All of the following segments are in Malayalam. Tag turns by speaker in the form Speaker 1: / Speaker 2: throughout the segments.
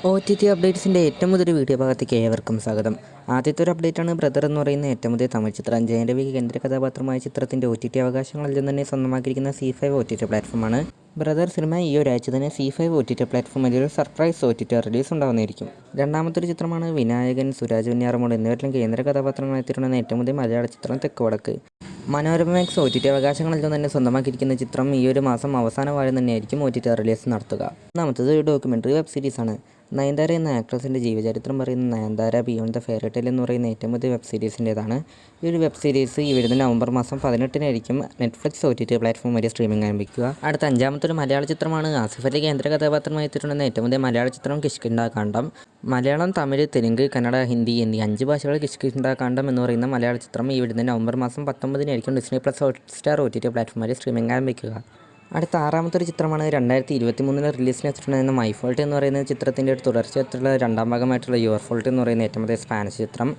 Speaker 1: OTT അപ്ഡേറ്റ്സിൻ്റെ ഏറ്റവും പുതിയൊരു വീഡിയോ ഭാഗത്തേക്ക് ഏവർക്കും സ്വാഗതം. ആദ്യത്തെ ഒരു അപ്ഡേറ്റാണ് ബ്രദർ എന്ന് പറയുന്ന ഏറ്റവും പുതിയ തമിഴ് ചിത്രം. ജയൻ രവി കേന്ദ്ര കഥാപാത്രമായ ചിത്രത്തിൻ്റെ OTT അവകാശങ്ങളിൽ തന്നെ സ്വന്തമാക്കിയിരിക്കുന്ന C5 OTT പ്ലാറ്റ്ഫോമാണ്. ബ്രദർ സിനിമ ഈ ഒരാഴ്ച തന്നെ C5 OTT പ്ലാറ്റ്ഫോമിൽ ഒരു സർപ്രൈസ് OTT റിലീസ് ഉണ്ടാകുന്നതായിരിക്കും. രണ്ടാമത്തെ ഒരു ചിത്രമാണ് വിനായകൻ, സുരാജ് വെഞ്ഞാറമൂട് എന്നിവരിലും കേന്ദ്ര കഥാപാത്രങ്ങളെത്തിയിട്ടുണ്ടെന്ന ഏറ്റവും പുതിയ മലയാള ചിത്രം തെക്ക് വടക്ക്. മനോരമ മാക്സ് OTT അവകാശങ്ങളിലും തന്നെ സ്വന്തമാക്കിയിരിക്കുന്ന ചിത്രം ഈ ഒരു മാസം അവസാന വാരം തന്നെയായിരിക്കും OTT റിലീസ് നടത്തുക. ഒന്നാമത്തത് ഒരു ഡോക്യുമെൻ്ററി വെബ് സീരീസാണ്. നയൻതാര എന്ന ആക്ട്രസിൻ്റെ ജീവചരിത്രം പറയുന്ന Nayanthara beyond the fairy tale എന്ന് പറയുന്ന ഏറ്റവും പുതിയ വെബ് സീരീസിൻ്റേതാണ്. ഈ ഒരു വെബ് സീരീസ് ഈ വരുന്ന നവംബർ മാസം 18-നായിരിക്കും നെറ്റ്ഫ്ലിക്സ് OTT പ്ലാറ്റ്ഫോം വരെ സ്ട്രീമിംഗ് ആരംഭിക്കുക. അടുത്ത അഞ്ചാമത്തെ ഒരു മലയാള ചിത്രമാണ് ആസിഫ് അലി കേന്ദ്ര കഥാപാത്രമായി എത്തിയിട്ടുണ്ടെന്ന ഏറ്റവും പുതിയ മലയാള ചിത്രം കിഷ്കിന്ധാ കാണ്ഡം. മലയാളം, തമിഴ്, തെലുങ്ക്, കന്നഡ, ഹിന്ദി എന്നീ 5 ഭാഷകളിൽ കിഷ്കിന്ധാ കാണ്ഡം എന്ന് പറയുന്ന മലയാള ചിത്രം ഈ വരുന്ന നവംബർ മാസം 19-നായിരിക്കും Disney plus Hotstar OTT platform വരെ സ്ട്രീമിംഗ് ആരംഭിക്കുക. അടുത്ത ആറാമത്തെ ഒരു ചിത്രമാണ് 2023 റിലീസിന് എത്തിയിട്ടുണ്ടെന്ന മൈ ഫോൾട്ട് എന്ന് പറയുന്ന ചിത്രത്തിൻ്റെ ഒരു തുടർച്ചയായിട്ടുള്ള രണ്ടാം ഭാഗമായിട്ടുള്ള യുവർ ഫോൾട്ട് എന്ന് പറയുന്ന ഏറ്റവും പുതിയ സ്പാനിഷ് ചിത്രം.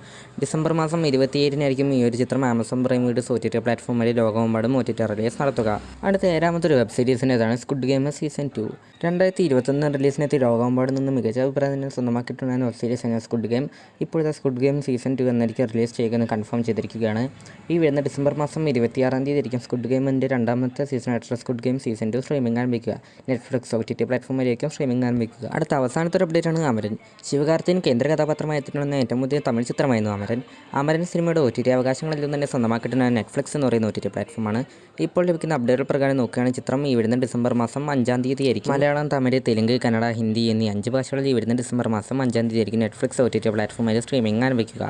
Speaker 1: ഡിസംബർ മാസം 27-നായിരിക്കും ഈ ഒരു ചിത്രം Amazon prime videos OTT platform വഴി ലോകമെമ്പാടും OTT റിലീസ് നടത്തുക. അടുത്ത ഏഴാമത്തെ ഒരു വെബ് സീരീസിൻ്റെതാണ് സ്ക്വിഡ് ഗെയിം സീസൺ 2. 2021 റിലീസിനെത്തി ലോകമെമ്പാടും നിന്ന് മികച്ച അഭിപ്രായം സ്വന്തമാക്കിയിട്ടുണ്ടായിരുന്ന വെബ് സീരീസ് എന്ന സ്ക്വിഡ് ഗെയിം ഇപ്പോഴത്തെ സ്ക്വിഡ് ഗെയിം സീസൺ 2 എന്നായിരിക്കും റിലീസ് ചെയ്യുക കൺഫേം ചെയ്തിരിക്കുകയാണ്. ഈ വരുന്ന ഡിസംബർ മാസം 26-ാം തീയതി ആയിരിക്കും സ്ക്വിഡ് ഗെയിമിൻ്റെ രണ്ടാമത്തെ സീസണായിട്ടുള്ള സ്ക്വിഡ് ഗെയിം സീസൺ 2 സ്ട്രീമിംഗ് ആരംഭിക്കുക. നെറ്റ്ഫ്ലിക്സ് OTT പ്ലാറ്റ്ഫോം വരെയായിരിക്കും സ്ട്രീമിംഗ് ആരംഭിക്കുക. അടുത്ത അവസാനത്തെ ഒരു അപ്ഡേറ്റാണ് അമരൻ. ശിവകാർത്തികേയൻ കേന്ദ്ര കഥാപാത്രമായി എത്തിയിട്ടുണ്ടെന്ന ഏറ്റവും പുതിയ തമിഴ് ചിത്രമായിരുന്നു അമരൻ. അമരൻ സിനിമയുടെ OTT അവകാശങ്ങളിലും തന്നെ സ്വന്തമാക്കിയിട്ടുള്ള നെറ്റ്ഫ്ലിക്സ് എന്ന് പറയുന്ന OTT പ്ലാറ്റ്ഫോമാണ്. ഇപ്പോൾ ലഭിക്കുന്ന അപ്ഡേറ്റുകൾ പ്രകാരം നോക്കുകയാണെങ്കിൽ ചിത്രം ഈ വരുന്ന ഡിസംബർ മാസം 5-ാം തീയതി ആയിരിക്കും മലയാളം, തമിഴ്, തെലുങ്ക്, കന്നഡ, ഹിന്ദി എന്നീ 5 ഭാഷകളിൽ ഈ വരുന്ന ഡിസംബർ മാസം 5-ാം തീയതി ആയിരിക്കും നെറ്റ്ഫ്ലിക്സ് OTT പ്ലാറ്റ്ഫോം വരെ സ്ട്രീമിംഗ് ആരംഭിക്കുക.